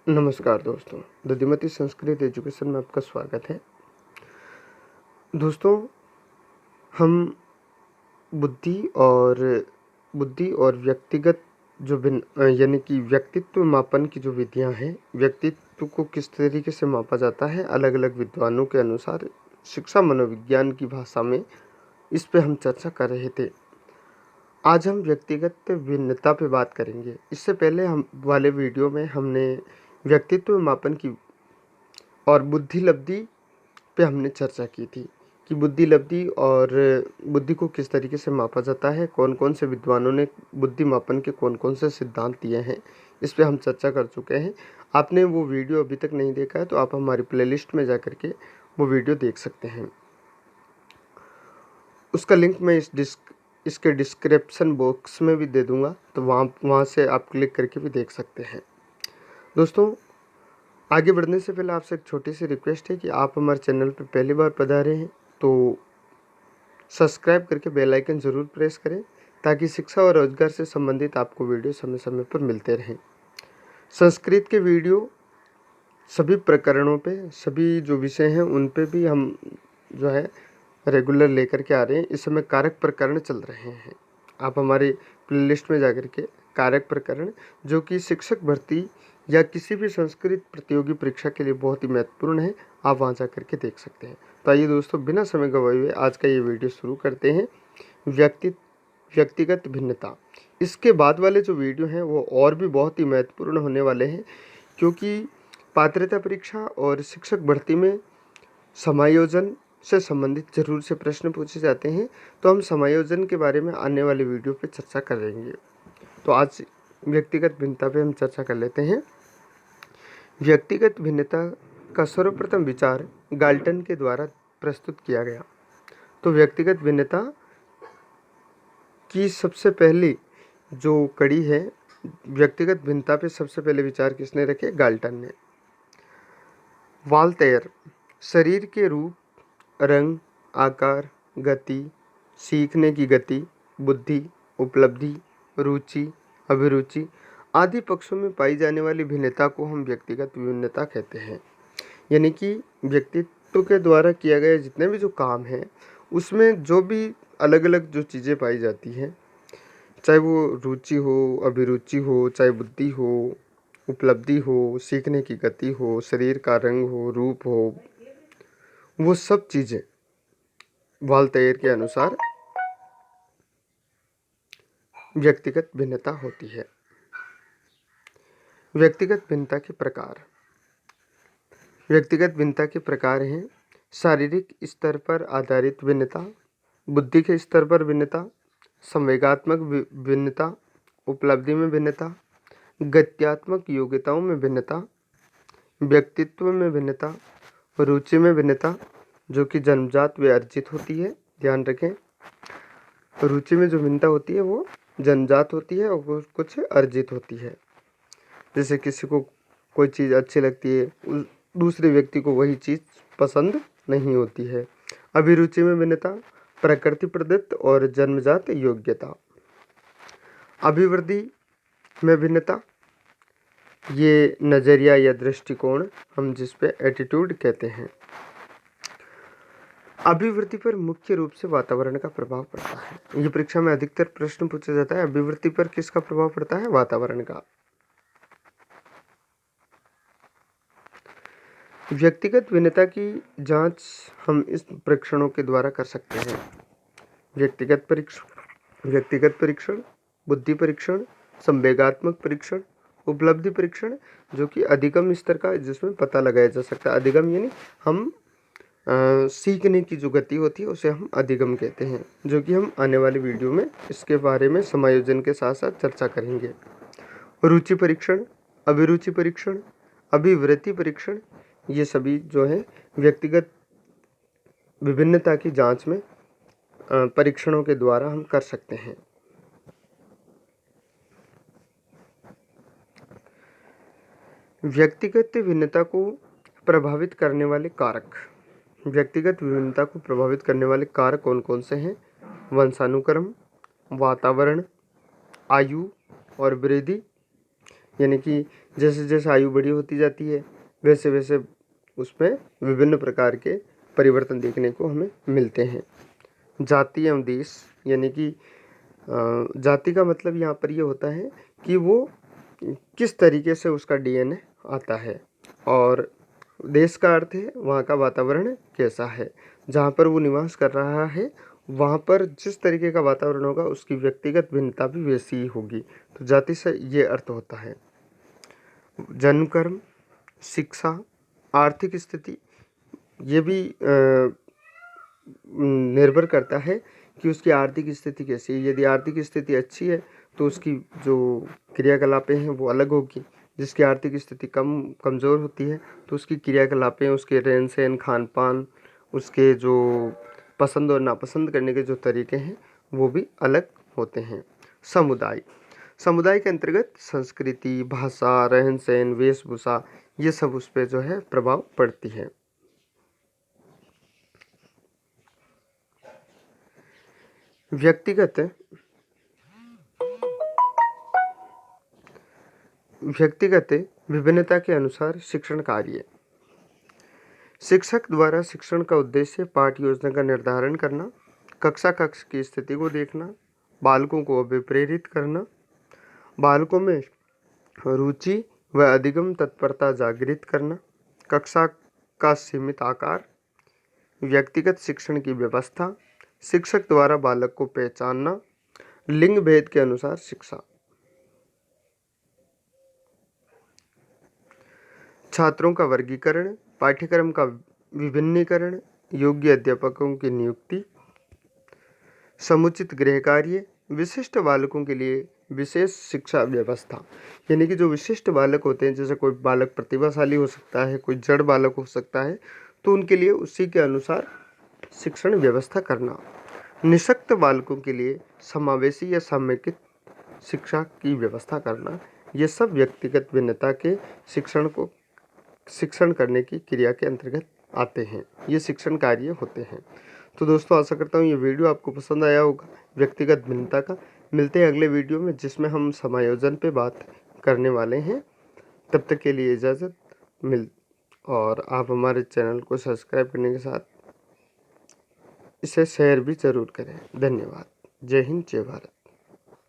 नमस्कार दोस्तों, दधिमती संस्कृत एजुकेशन में आपका स्वागत है। दोस्तों, हम बुद्धि और व्यक्तिगत जो यानी कि व्यक्तित्व मापन की जो विधियां हैं, व्यक्तित्व को किस तरीके से मापा जाता है अलग अलग विद्वानों के अनुसार शिक्षा मनोविज्ञान की भाषा में, इस पे हम चर्चा कर रहे थे। आज हम व्यक्तिगत भिन्नता पे बात करेंगे। इससे पहले हम वाले वीडियो में हमने व्यक्तित्व मापन की और बुद्धि लब्धि पे हमने चर्चा की थी कि बुद्धि लब्धि और बुद्धि को किस तरीके से मापा जाता है, कौन कौन से विद्वानों ने बुद्धि मापन के कौन कौन से सिद्धांत दिए हैं, इस पे हम चर्चा कर चुके हैं। आपने वो वीडियो अभी तक नहीं देखा है तो आप हमारी प्लेलिस्ट में जा कर के वो वीडियो देख सकते हैं। उसका लिंक मैं इसके डिस्क्रिप्शन बॉक्स में भी दे दूँगा, तो वहाँ से आप क्लिक करके भी देख सकते हैं। दोस्तों, आगे बढ़ने से पहले आपसे एक छोटी सी रिक्वेस्ट है कि आप हमारे चैनल पर पहली बार पधारे हैं तो सब्सक्राइब करके बेल आइकन ज़रूर प्रेस करें, ताकि शिक्षा और रोजगार से संबंधित आपको वीडियो समय समय पर मिलते रहें। संस्कृत के वीडियो सभी प्रकरणों पे, सभी जो विषय हैं उन पे भी हम जो है रेगुलर लेकर के आ रहे हैं। इस समय कारक प्रकरण चल रहे हैं। आप हमारी प्लेलिस्ट में जाकर के कारक प्रकरण, जो कि शिक्षक भर्ती या किसी भी संस्कृत प्रतियोगी परीक्षा के लिए बहुत ही महत्वपूर्ण है, आप वहां जा करके देख सकते हैं। तो आइए दोस्तों, बिना समय गवाए हुए आज का ये वीडियो शुरू करते हैं। व्यक्तिगत भिन्नता। इसके बाद वाले जो वीडियो हैं वो और भी बहुत ही महत्वपूर्ण होने वाले हैं, क्योंकि पात्रता परीक्षा और शिक्षक भर्ती में समायोजन से संबंधित जरूर से प्रश्न पूछे जाते हैं। तो हम समायोजन के बारे में आने वाले वीडियो पे चर्चा करेंगे। तो आज व्यक्तिगत भिन्नता पे हम चर्चा कर लेते हैं। व्यक्तिगत भिन्नता का सर्वप्रथम विचार गाल्टन के द्वारा प्रस्तुत किया गया। तो व्यक्तिगत भिन्नता की सबसे पहली जो कड़ी है, व्यक्तिगत भिन्नता पे सबसे पहले विचार किसने रखे? गाल्टन ने। वाल्तेयर शरीर के रूप, रंग, आकार, गति, सीखने की गति, बुद्धि, उपलब्धि, रुचि, अभिरुचि आदि पक्षों में पाई जाने वाली भिन्नता को हम व्यक्तिगत भिन्नता कहते हैं। यानी कि व्यक्तित्व के द्वारा किया गया जितने भी जो काम हैं, उसमें जो भी अलग अलग जो चीज़ें पाई जाती हैं, चाहे वो रुचि हो, अभिरुचि हो, चाहे बुद्धि हो, उपलब्धि हो, सीखने की गति हो, शरीर का रंग हो, रूप हो, वो सब चीज़ें वाल्तेयर के अनुसार व्यक्तिगत भिन्नता होती है। व्यक्तिगत भिन्नता के प्रकार। व्यक्तिगत भिन्नता के प्रकार हैं: शारीरिक स्तर पर आधारित भिन्नता, बुद्धि के स्तर पर भिन्नता, संवेगात्मक भिन्नता, उपलब्धि में भिन्नता, गत्यात्मक योग्यताओं में भिन्नता, व्यक्तित्व में भिन्नता, रुचि में भिन्नता, जो कि जन्मजात व अर्जित होती है। ध्यान रखें, रुचि में जो भिन्नता होती है वो जन्मजात होती है और कुछ अर्जित होती है। जैसे किसी को कोई चीज़ अच्छी लगती है, दूसरे व्यक्ति को वही चीज़ पसंद नहीं होती है। अभिरुचि में भिन्नता, प्रकृति प्रदत्त और जन्मजात योग्यता। अभिवृद्धि में भिन्नता, ये नज़रिया या दृष्टिकोण हम जिस पे एटीट्यूड कहते हैं। अभिवृद्धि पर मुख्य रूप से वातावरण का प्रभाव पड़ता है। ये परीक्षा में अधिकतर प्रश्न पूछा जाता है, अभिवृद्धि पर किसका प्रभाव पड़ता है? वातावरण का। व्यक्तिगत भिन्नता की जांच हम इस परीक्षणों के द्वारा कर सकते हैं: व्यक्तिगत परीक्षण, बुद्धि परीक्षण, संवेगात्मक परीक्षण, उपलब्धि परीक्षण, जो कि अधिगम स्तर का, जिसमें पता लगाया जा सकता है। अधिगम यानी हम सीखने की जो गति होती है उसे हम अधिगम कहते हैं, जो कि हम आने वाली वीडियो में इसके बारे में समायोजन के साथ साथ चर्चा करेंगे। रुचि परीक्षण, अभिरुचि परीक्षण, अभिवृत्ति परीक्षण, ये सभी जो है व्यक्तिगत विभिन्नता की जांच में परीक्षणों के द्वारा हम कर सकते हैं। व्यक्तिगत भिन्नता को प्रभावित करने वाले कारक। व्यक्तिगत विभिन्नता को प्रभावित करने वाले कारक कौन कौन से हैं? वंशानुक्रम, वातावरण, आयु और वृद्धि, यानी कि जैसे जैसे आयु बड़ी होती जाती है वैसे वैसे उसमें विभिन्न प्रकार के परिवर्तन देखने को हमें मिलते हैं। जाति एवं देश, यानी कि जाति का मतलब यहाँ पर ये होता है कि वो किस तरीके से उसका डीएनए आता है, और देश का अर्थ है वहाँ का वातावरण कैसा है, जहाँ पर वो निवास कर रहा है वहाँ पर जिस तरीके का वातावरण होगा उसकी व्यक्तिगत भिन्नता भी वैसी ही होगी। तो जाति से ये अर्थ होता है। जन्म, कर्म, शिक्षा, आर्थिक स्थिति, ये भी निर्भर करता है कि उसकी आर्थिक स्थिति कैसी है। यदि आर्थिक स्थिति अच्छी है तो उसकी जो क्रियाकलापें हैं वो अलग होगी। जिसकी आर्थिक स्थिति कमज़ोर होती है तो उसकी क्रियाकलापें, उसके रहन सहन, खान पान, उसके जो पसंद और नापसंद करने के जो तरीके हैं वो भी अलग होते हैं। समुदाय, समुदाय के अंतर्गत संस्कृति, भाषा, रहन सहन, वेशभूषा, ये सब उस पर जो है प्रभाव पड़ती है। व्यक्तिगत विभिन्नता के अनुसार शिक्षण कार्य। शिक्षक द्वारा शिक्षण का उद्देश्य पाठ्य योजना का निर्धारण करना, कक्षा कक्ष की स्थिति को देखना, बालकों को अभिप्रेरित करना, बालकों में रुचि व अधिगम तत्परता जागृत करना, कक्षा का सीमित आकार, व्यक्तिगत शिक्षण की व्यवस्था, शिक्षक द्वारा बालक को पहचानना, लिंग भेद के अनुसार शिक्षा। छात्रों का वर्गीकरण, पाठ्यक्रम का विभिन्नीकरण, योग्य अध्यापकों की नियुक्ति, समुचित गृह कार्य, विशिष्ट बालकों के लिए विशेष शिक्षा व्यवस्था। यानी कि जो विशिष्ट बालक होते हैं, जैसे कोई बालक प्रतिभाशाली हो सकता है, कोई जड़ बालक हो सकता है, तो उनके लिए उसी के अनुसार शिक्षण व्यवस्था करना। निःशक्त बालकों के लिए समावेशी या समेकित शिक्षा की व्यवस्था करना। ये सब व्यक्तिगत भिन्नता के शिक्षण करने की क्रिया के अंतर्गत आते हैं। ये शिक्षण कार्य होते हैं। तो दोस्तों, आशा करता हूँ ये वीडियो आपको पसंद आया होगा व्यक्तिगत भिन्नता का। मिलते हैं अगले वीडियो में जिसमें हम समायोजन पे बात करने वाले हैं। तब तक के लिए इजाज़त और आप हमारे चैनल को सब्सक्राइब करने के साथ इसे शेयर भी ज़रूर करें। धन्यवाद। जय हिंद, जय भारत।